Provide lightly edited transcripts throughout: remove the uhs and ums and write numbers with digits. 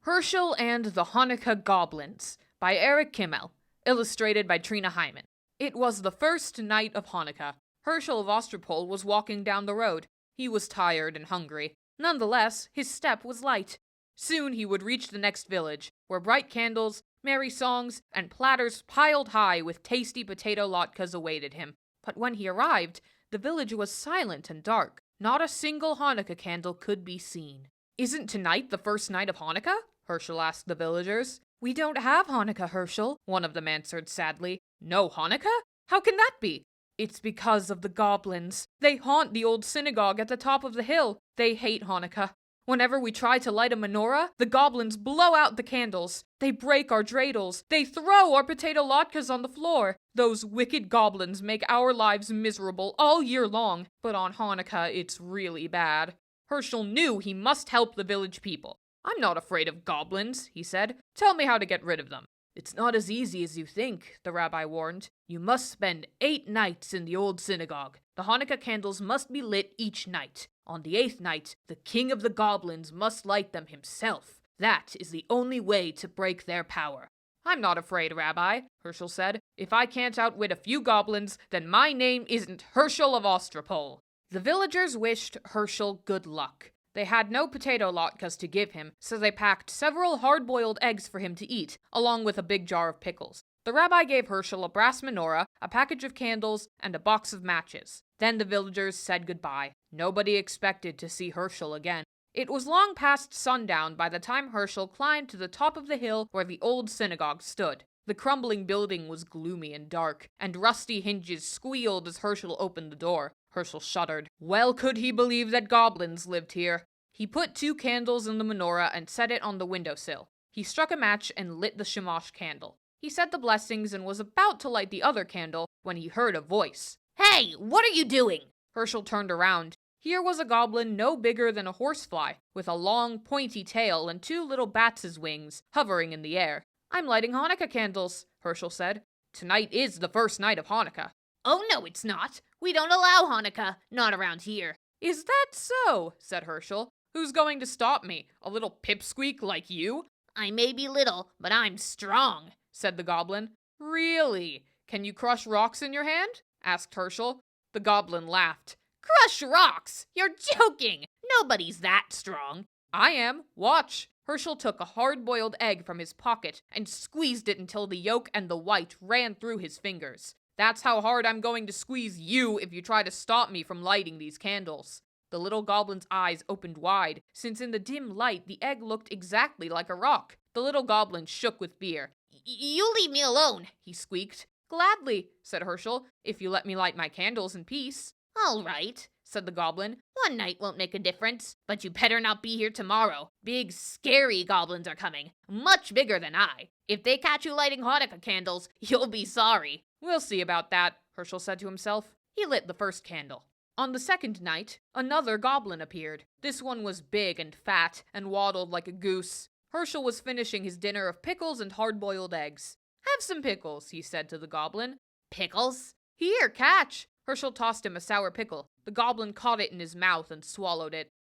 Hershel and the Hanukkah Goblins by Kimmel, illustrated by Trina Hyman. It was the first night of Hanukkah. Hershel of Ostropol was walking down the road. He was tired and hungry. Nonetheless, his step was light. Soon he would reach the next village, where bright candles, merry songs, and platters piled high with tasty potato latkes awaited him. But when he arrived, the village was silent and dark. Not a single Hanukkah candle could be seen. "Isn't tonight the first night of Hanukkah?" Hershel asked the villagers. "We don't have Hanukkah, Hershel," one of them answered sadly. "No Hanukkah? How can that be?" "It's because of the goblins. They haunt the old synagogue at the top of the hill. They hate Hanukkah. Whenever we try to light a menorah, the goblins blow out the candles. They break our dreidels. They throw our potato latkes on the floor. Those wicked goblins make our lives miserable all year long, but on Hanukkah it's really bad." Hershel knew he must help the village people. "I'm not afraid of goblins," he said. "Tell me how to get rid of them." "It's not as easy as you think," the rabbi warned. "You must spend 8 nights in the old synagogue. The Hanukkah candles must be lit each night. On the 8th night, the king of the goblins must light them himself. That is the only way to break their power." "I'm not afraid, Rabbi," Hershel said. "If I can't outwit a few goblins, then my name isn't Hershel of Ostropol." The villagers wished Hershel good luck. They had no potato latkes to give him, so they packed several hard-boiled eggs for him to eat, along with a big jar of pickles. The rabbi gave Hershel a brass menorah, a package of candles, and a box of matches. Then the villagers said goodbye. Nobody expected to see Hershel again. It was long past sundown by the time Hershel climbed to the top of the hill where the old synagogue stood. The crumbling building was gloomy and dark, and rusty hinges squealed as Hershel opened the door. Hershel shuddered. Well could he believe that goblins lived here. He put 2 candles in the menorah and set it on the windowsill. He struck a match and lit the shamash candle. He said the blessings and was about to light the other candle when he heard a voice. "Hey, what are you doing?" Hershel turned around. Here was a goblin no bigger than a horsefly, with a long, pointy tail and 2 little bats' wings, hovering in the air. "I'm lighting Hanukkah candles," Hershel said. "Tonight is the first night of Hanukkah." "Oh, no, it's not. We don't allow Hanukkah. Not around here." "Is that so?" said Hershel. "Who's going to stop me? A little pipsqueak like you?" "I may be little, but I'm strong," said the goblin. "Really? Can you crush rocks in your hand?" asked Hershel. The goblin laughed. "Crush rocks? You're joking! Nobody's that strong." "I am. Watch." Hershel took a hard-boiled egg from his pocket and squeezed it until the yolk and the white ran through his fingers. "That's how hard I'm going to squeeze you if you try to stop me from lighting these candles." The little goblin's eyes opened wide, since in the dim light the egg looked exactly like a rock. The little goblin shook with fear. "You leave me alone," he squeaked. "Gladly," said Hershel, "if you let me light my candles in peace." "All right," said the goblin. "One night won't make a difference, but you better not be here tomorrow. Big, scary goblins are coming, much bigger than I. If they catch you lighting Hanukkah candles, you'll be sorry." "We'll see about that," Hershel said to himself. He lit the first candle. On the second night, another goblin appeared. This one was big and fat and waddled like a goose. Hershel was finishing his dinner of pickles and hard-boiled eggs. "Have some pickles," he said to the goblin. "Pickles?" "Here, catch." Hershel tossed him a sour pickle. The goblin caught it in his mouth and swallowed it.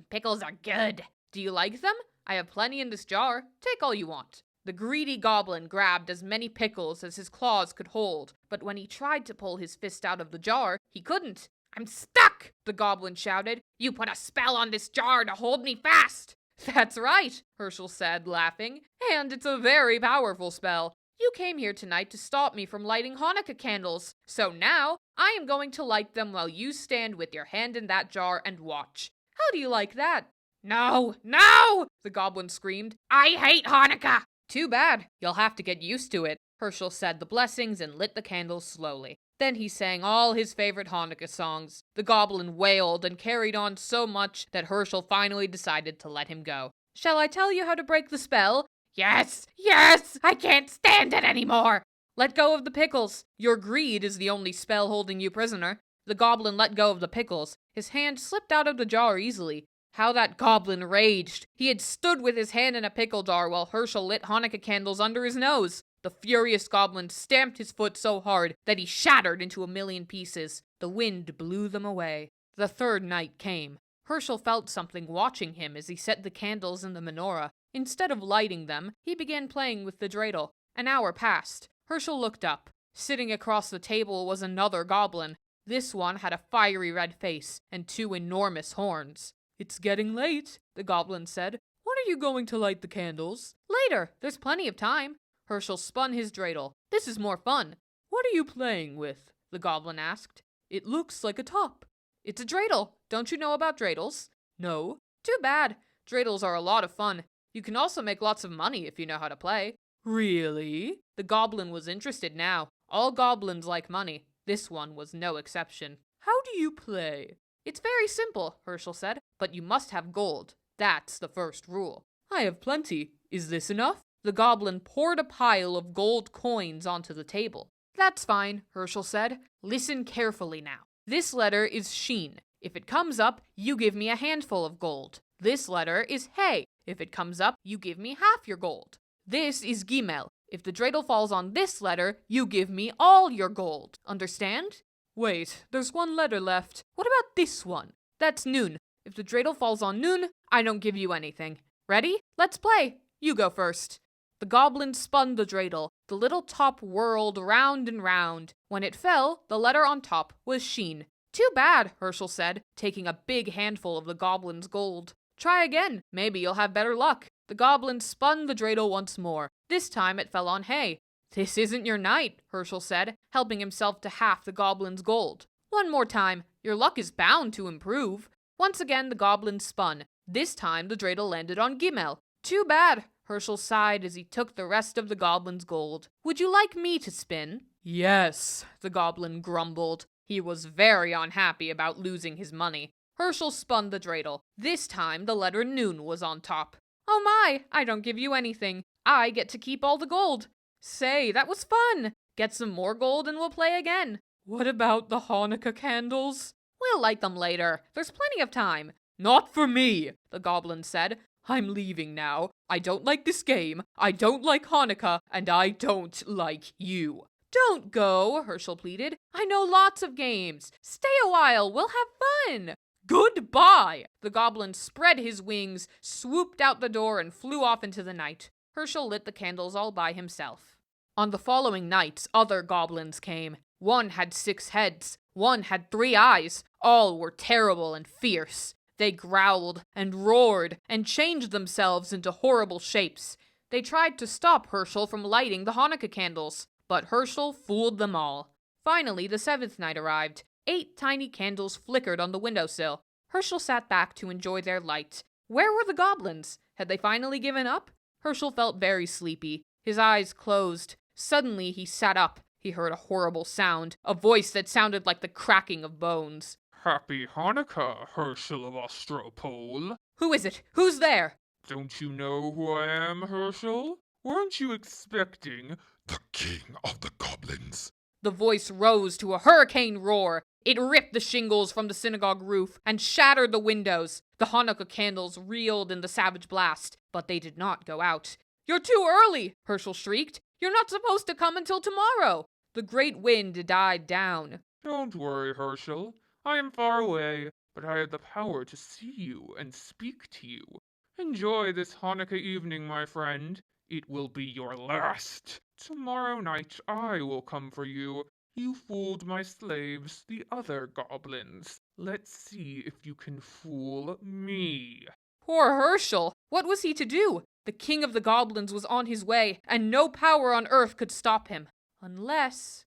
Pickles are good." "Do you like them? I have plenty in this jar. Take all you want." The greedy goblin grabbed as many pickles as his claws could hold, but when he tried to pull his fist out of the jar, he couldn't. "I'm stuck!" the goblin shouted. "You put a spell on this jar to hold me fast." "That's right," Hershel said, laughing, "and it's a very powerful spell. You came here tonight to stop me from lighting Hanukkah candles, so now I am going to light them while you stand with your hand in that jar and watch. How do you like that?" "No, no!" the goblin screamed. "I hate Hanukkah!" "Too bad. You'll have to get used to it." Hershel said the blessings and lit the candles slowly. Then he sang all his favorite Hanukkah songs. The goblin wailed and carried on so much that Hershel finally decided to let him go. "Shall I tell you how to break the spell?" Yes! I can't stand it anymore!" "Let go of the pickles. Your greed is the only spell holding you prisoner." The goblin let go of the pickles. His hand slipped out of the jar easily. How that goblin raged! He had stood with his hand in a pickle jar while Hershel lit Hanukkah candles under his nose. The furious goblin stamped his foot so hard that he shattered into a million pieces. The wind blew them away. The third night came. Hershel felt something watching him as he set the candles in the menorah. Instead of lighting them, he began playing with the dreidel. An hour passed. Hershel looked up. Sitting across the table was another goblin. This one had a fiery red face and 2 enormous horns. "It's getting late," the goblin said. "When are you going to light the candles?" "Later. There's plenty of time." Hershel spun his dreidel. "This is more fun." "What are you playing with?" the goblin asked. "It looks like a top." "It's a dreidel. Don't you know about dreidels?" "No." "Too bad. Dreidels are a lot of fun. You can also make lots of money if you know how to play." "Really?" The goblin was interested now. All goblins like money. This one was no exception. "How do you play?" "It's very simple," Hershel said, "but you must have gold. That's the first rule." "I have plenty. Is this enough?" The goblin poured a pile of gold coins onto the table. "That's fine," Hershel said. "Listen carefully now. This letter is Sheen. If it comes up, you give me a handful of gold. This letter is Hey. If it comes up, you give me half your gold. This is Gimmel. If the dreidel falls on this letter, you give me all your gold. Understand?" "Wait, there's one letter left. What about this one?" "That's Nun. If the dreidel falls on Nun, I don't give you anything. Ready? Let's play. You go first." The goblin spun the dreidel. The little top whirled round and round. When it fell, the letter on top was Sheen. "Too bad," Hershel said, taking a big handful of the goblin's gold. "Try again. Maybe you'll have better luck." The goblin spun the dreidel once more. This time it fell on Hay. "This isn't your night," Hershel said, helping himself to half the goblin's gold. "One more time. Your luck is bound to improve." Once again the goblin spun. This time the dreidel landed on Gimmel. "Too bad," Hershel sighed as he took the rest of the goblin's gold. "Would you like me to spin?" "Yes," the goblin grumbled. He was very unhappy about losing his money. Hershel spun the dreidel. This time the letter Nun was on top. "Oh my, I don't give you anything. I get to keep all the gold." "Say, that was fun. Get some more gold and we'll play again." "What about the Hanukkah candles?" "We'll light them later. There's plenty of time." "Not for me," the goblin said. "I'm leaving now. I don't like this game. I don't like Hanukkah. And I don't like you." "Don't go," Hershel pleaded. "I know lots of games. Stay a while. We'll have fun." "Goodbye!" The goblin spread his wings, swooped out the door, and flew off into the night. Hershel lit the candles all by himself. On the following nights, other goblins came. One had 6 heads. One had 3 eyes. All were terrible and fierce. They growled and roared and changed themselves into horrible shapes. They tried to stop Hershel from lighting the Hanukkah candles, but Hershel fooled them all. Finally, the 7th night arrived. 8 tiny candles flickered on the windowsill. Hershel sat back to enjoy their light. Where were the goblins? Had they finally given up? Hershel felt very sleepy. His eyes closed. Suddenly he sat up. He heard a horrible sound, a voice that sounded like the cracking of bones. "Happy Hanukkah, Hershel of Ostropole." "Who is it? Who's there?" "Don't you know who I am, Hershel? Weren't you expecting the king of the goblins?" The voice rose to a hurricane roar. It ripped the shingles from the synagogue roof and shattered the windows. The Hanukkah candles reeled in the savage blast, but they did not go out. "You're too early!" Hershel shrieked. "You're not supposed to come until tomorrow!" The great wind died down. "Don't worry, Hershel. I am far away, but I have the power to see you and speak to you. Enjoy this Hanukkah evening, my friend. It will be your last. Tomorrow night I will come for you. You fooled my slaves, the other goblins. Let's see if you can fool me." Poor Hershel! What was he to do? The king of the goblins was on his way, and no power on earth could stop him. Unless...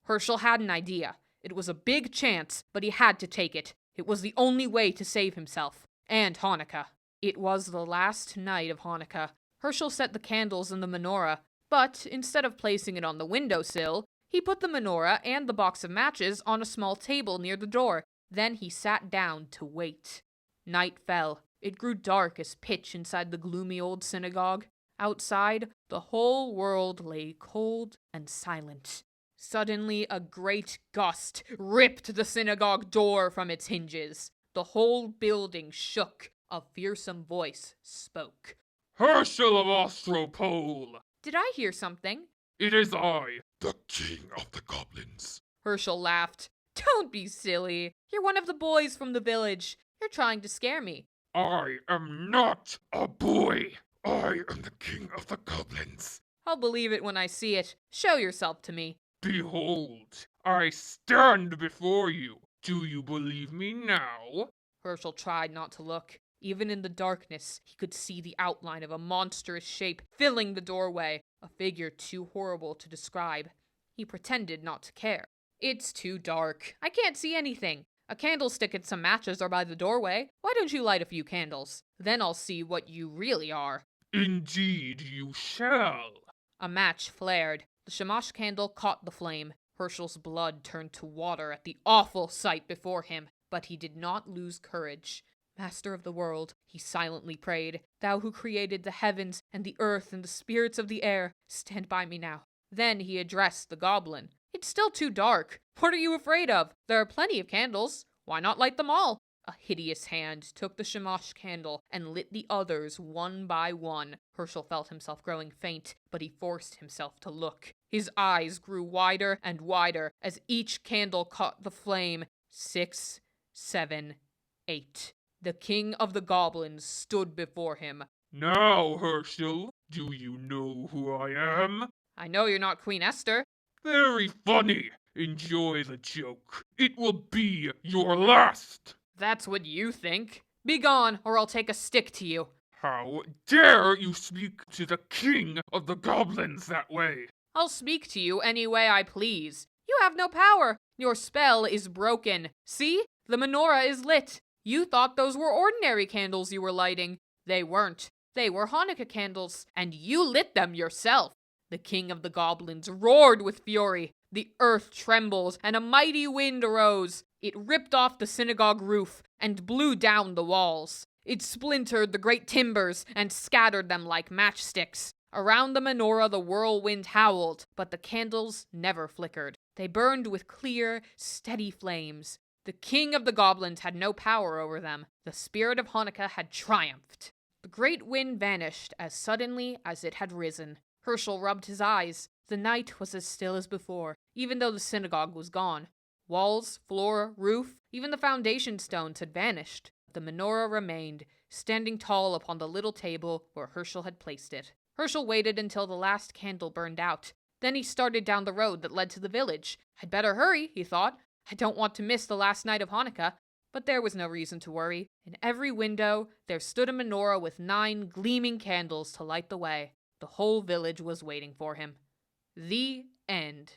Hershel had an idea. It was a big chance, but he had to take it. It was the only way to save himself. And Hanukkah. It was the last night of Hanukkah. Hershel set the candles in the menorah, but instead of placing it on the windowsill, he put the menorah and the box of matches on a small table near the door. Then he sat down to wait. Night fell. It grew dark as pitch inside the gloomy old synagogue. Outside, the whole world lay cold and silent. Suddenly, a great gust ripped the synagogue door from its hinges. The whole building shook. A fearsome voice spoke. "Hershel of Ostropole!" Did I hear something? "It is I, the king of the goblins." Hershel laughed. Don't be silly. You're one of the boys from the village. You're trying to scare me. I am not a boy. I am the king of the goblins. I'll believe it when I see it. Show yourself to me. Behold, I stand before you. Do you believe me now? Hershel tried not to look. Even in the darkness, he could see the outline of a monstrous shape filling the doorway, a figure too horrible to describe. He pretended not to care. It's too dark. I can't see anything. A candlestick and some matches are by the doorway. Why don't you light a few candles? Then I'll see what you really are. Indeed you shall. A match flared. The shamash candle caught the flame. Hershel's blood turned to water at the awful sight before him, but he did not lose courage. Master of the world, he silently prayed, thou who created the heavens and the earth and the spirits of the air, stand by me now. Then he addressed the goblin. It's still too dark. What are you afraid of? There are plenty of candles. Why not light them all? A hideous hand took the shamash candle and lit the others one by one. Hershel felt himself growing faint, but he forced himself to look. His eyes grew wider and wider as each candle caught the flame. 6, 7, 8. The king of the goblins stood before him. Now, Hershel, do you know who I am? I know you're not Queen Esther. Very funny. Enjoy the joke. It will be your last. That's what you think. Be gone, or I'll take a stick to you. How dare you speak to the king of the goblins that way? I'll speak to you any way I please. You have no power. Your spell is broken. See? The menorah is lit. You thought those were ordinary candles you were lighting. They weren't. They were Hanukkah candles, and you lit them yourself. The king of the goblins roared with fury. The earth trembled, and a mighty wind arose. It ripped off the synagogue roof and blew down the walls. It splintered the great timbers and scattered them like matchsticks. Around the menorah the whirlwind howled, but the candles never flickered. They burned with clear, steady flames. The king of the goblins had no power over them. The spirit of Hanukkah had triumphed. The great wind vanished as suddenly as it had risen. Hershel rubbed his eyes. The night was as still as before, even though the synagogue was gone. Walls, floor, roof, even the foundation stones had vanished. The menorah remained, standing tall upon the little table where Hershel had placed it. Hershel waited until the last candle burned out. Then he started down the road that led to the village. I'd better hurry, he thought. I don't want to miss the last night of Hanukkah. But there was no reason to worry. In every window, there stood a menorah with 9 gleaming candles to light the way. The whole village was waiting for him. The end.